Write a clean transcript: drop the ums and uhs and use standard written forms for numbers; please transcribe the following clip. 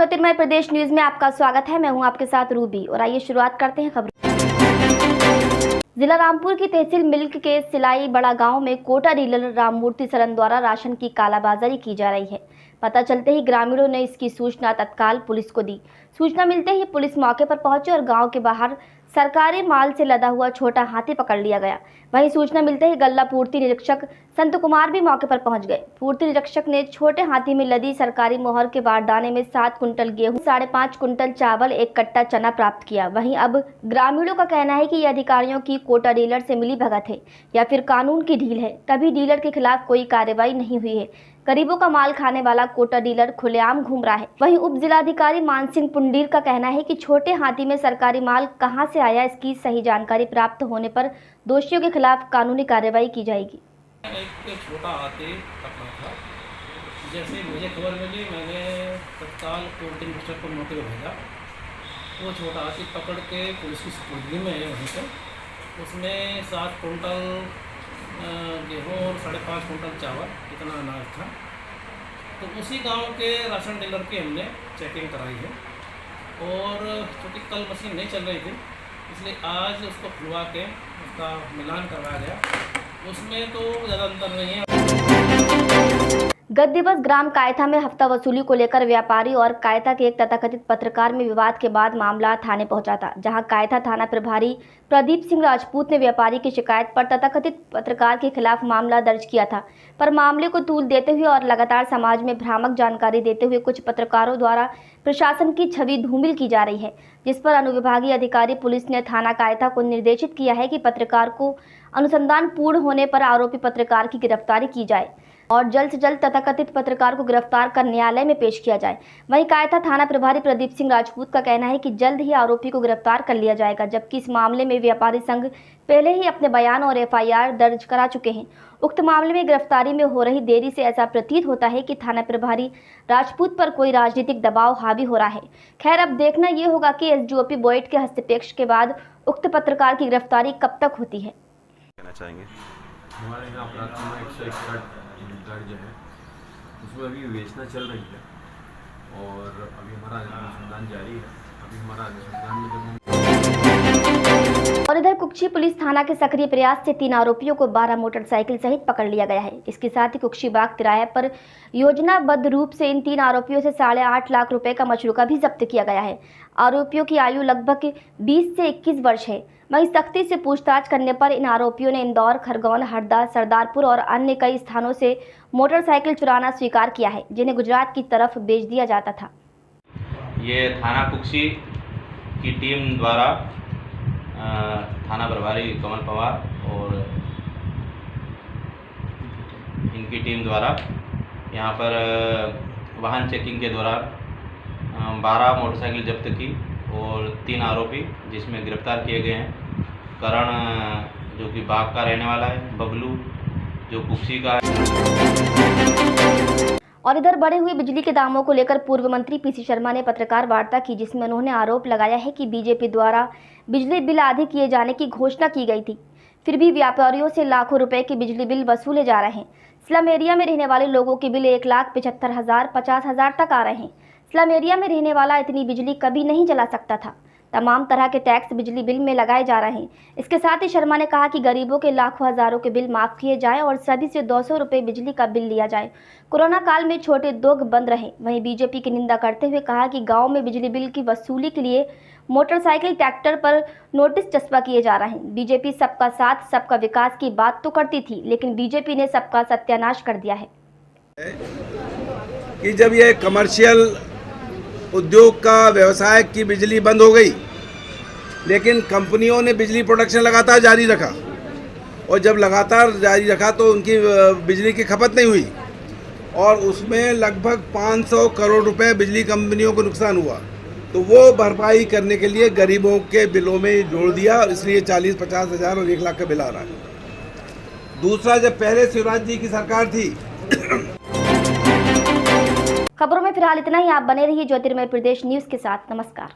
ज्योतिर्मय प्रदेश news में आपका स्वागत है। मैं हूं आपके साथ रूबी और आइए शुरुआत करते हैं खबरों। जिला रामपुर की तहसील मिल्क के सिलाई बड़ा गांव में कोटा डीलर राममूर्ति सरन द्वारा राशन की कालाबाजारी की जा रही है। पता चलते ही ग्रामीणों ने इसकी सूचना तत्काल पुलिस को दी। सूचना मिलते ही पुलिस मौके पर पहुंची और गांव के बाहर सरकारी माल से लदा हुआ छोटा हाथी पकड़ लिया गया। वहीं सूचना मिलते ही गल्ला पूर्ति निरीक्षक संत कुमार भी मौके पर पहुंच गए। पूर्ति निरीक्षक ने छोटे हाथी में लदी सरकारी मोहर के बारदाने में 7 कुंटल गेहूं, 5.5 कुंटल चावल, 1 कट्टा चना प्राप्त किया। वहीं अब ग्रामीणों का कहना है कि ये अधिकारियों की कोटा डीलर से मिली भगत है या फिर कानून की ढील है, तभी डीलर के खिलाफ कोई कार्रवाई नहीं हुई है। गरीबों का माल खाने वाला कोटा डीलर खुलेआम घूम रहा है। वहीं उप जिलाधिकारी मान सिंह पुंडीर का कहना है कि छोटे हाथी में सरकारी माल कहां से आया, इसकी सही जानकारी प्राप्त होने पर दोषियों के खिलाफ कानूनी कार्रवाई की जाएगी। एक छोटा हाथी पकड़ा था। जैसे मुझे खबर मिली, मैंने तत्काल कोर्ट इंस्पेक्टर को मौके पर भेजा। वो छोटा हाथी पकड़ के पुलिस की सुपुर्दगी में है। वहीं पर उसमें 7 कुंटल गेहूँ और 5.5 कुंटल चावल, इतना अनाज था। तो उसी गांव के राशन डीलर की हमने चेकिंग कराई है और क्योंकि कल मशीन नहीं चल रही थी, इसलिए आज उसको खुलवा के उसका मिलान करवाया गया। उसमें तो ज़्यादा अंतर नहीं है। गत दिवस ग्राम कायथा में हफ्ता वसूली को लेकर व्यापारी और कायथा के एक तथाकथित पत्रकार में विवाद के बाद मामला थाने पहुंचा था, जहां कायथा थाना प्रभारी प्रदीप सिंह राजपूत ने व्यापारी की शिकायत पर तथाकथित पत्रकार के खिलाफ मामला दर्ज किया था। पर मामले को तूल देते हुए और लगातार समाज में भ्रामक जानकारी देते हुए कुछ पत्रकारों द्वारा प्रशासन की छवि धूमिल की जा रही है, जिस पर अनुविभागीय अधिकारी पुलिस ने थाना कायथा को निर्देशित किया है कि पत्रकार को अनुसंधान पूर्ण होने पर आरोपी पत्रकार की गिरफ्तारी की जाए और जल्द से जल्द तथाकथित पत्रकार को गिरफ्तार कर न्यायालय में पेश किया जाए। वहीं कायथा थाना प्रभारी प्रदीप सिंह राजपूत का कहना है कि जल्द ही आरोपी को गिरफ्तार कर लिया जाएगा, जबकि इस मामले में व्यापारी संघ पहले ही अपने बयान और FIR दर्ज करा चुके हैं। उक्त मामले में गिरफ्तारी में हो रही देरी से ऐसा प्रतीत होता है कि थाना प्रभारी राजपूत पर कोई राजनीतिक दबाव हावी हो रहा है। खैर, अब देखना ये होगा कि SDOP बोइट के हस्तक्षेप के बाद उक्त पत्रकार की गिरफ्तारी कब तक होती है। हमारे यहाँ अपराध में 161 दर्ज है, उसमें अभी विवेचना चल रही है और अभी हमारा अनुसंधान जारी है। अभी हमारा अनुसंधान में और इधर कुक्षी पुलिस थाना के सक्रिय प्रयास से 3 आरोपियों को 12 मोटरसाइकिल सहित पकड़ लिया गया है। इसके साथ ही कुक्षी बाग तिराहे पर योजनाबद्ध रूप से इन 3 आरोपियों से 8.5 लाख रुपए का मशरूका भी जब्त किया गया है। आरोपियों की आयु लगभग 20 से 21 वर्ष है। वहीं सख्ती से पूछताछ करने पर इन आरोपियों ने इंदौर, खरगोन, हरदा, सरदारपुर और अन्य कई स्थानों से मोटरसाइकिल चुराना स्वीकार किया है, जिन्हें गुजरात की तरफ बेच दिया जाता था। ये थाना कुक्षी की टीम द्वारा थाना प्रभारी कमल पवार और इनकी टीम द्वारा यहाँ पर वाहन चेकिंग के दौरान 12 मोटरसाइकिल जब्त की और 3 आरोपी जिसमें गिरफ्तार किए गए हैं। करण जो कि बाग का रहने वाला है, बबलू जो कुक्षी का है। और इधर बढ़े हुए बिजली के दामों को लेकर पूर्व मंत्री PC शर्मा ने पत्रकार वार्ता की, जिसमें उन्होंने आरोप लगाया है कि बीजेपी द्वारा बिजली बिल आधे किए जाने की घोषणा की गई थी, फिर भी व्यापारियों से लाखों रुपए के बिजली बिल वसूले जा रहे हैं। स्लम एरिया में रहने वाले लोगों के बिल 1,75,000 50,000 तक आ रहे हैं। स्लम एरिया में रहने वाला इतनी बिजली कभी नहीं जला सकता था। तमाम तरह के टैक्स बिजली बिल में लगाए जा रहे हैं। इसके साथ ही शर्मा ने कहा कि गरीबों के लाखों हजारों के बिल माफ किए जाएं और सभी से 200 रुपये बिजली का बिल लिया जाए। कोरोना काल में छोटे उद्योग बंद रहे। वहीं बीजेपी की निंदा करते हुए कहा कि गांव में बिजली बिल की वसूली के लिए मोटरसाइकिल ट्रैक्टर पर नोटिस चस्पा किए जा रहे हैं। बीजेपी सबका साथ सबका विकास की बात तो करती थी, लेकिन बीजेपी ने सबका सत्यानाश कर दिया है कि जब ये कमर्शियल उद्योग का व्यवसाय की बिजली बंद हो गई, लेकिन कंपनियों ने बिजली प्रोडक्शन लगातार जारी रखा और जब लगातार जारी रखा तो उनकी बिजली की खपत नहीं हुई और उसमें लगभग 500 करोड़ रुपए बिजली कंपनियों को नुकसान हुआ। तो वो भरपाई करने के लिए गरीबों के बिलों में जोड़ दिया और इसलिए 40-50 हज़ार और 1 लाख का बिल आ रहा है। दूसरा, जब पहले शिवराज जी की सरकार थी। खबरों में फिलहाल इतना ही। आप बने रहिए ज्योतिर्मय प्रदेश न्यूज के साथ। नमस्कार।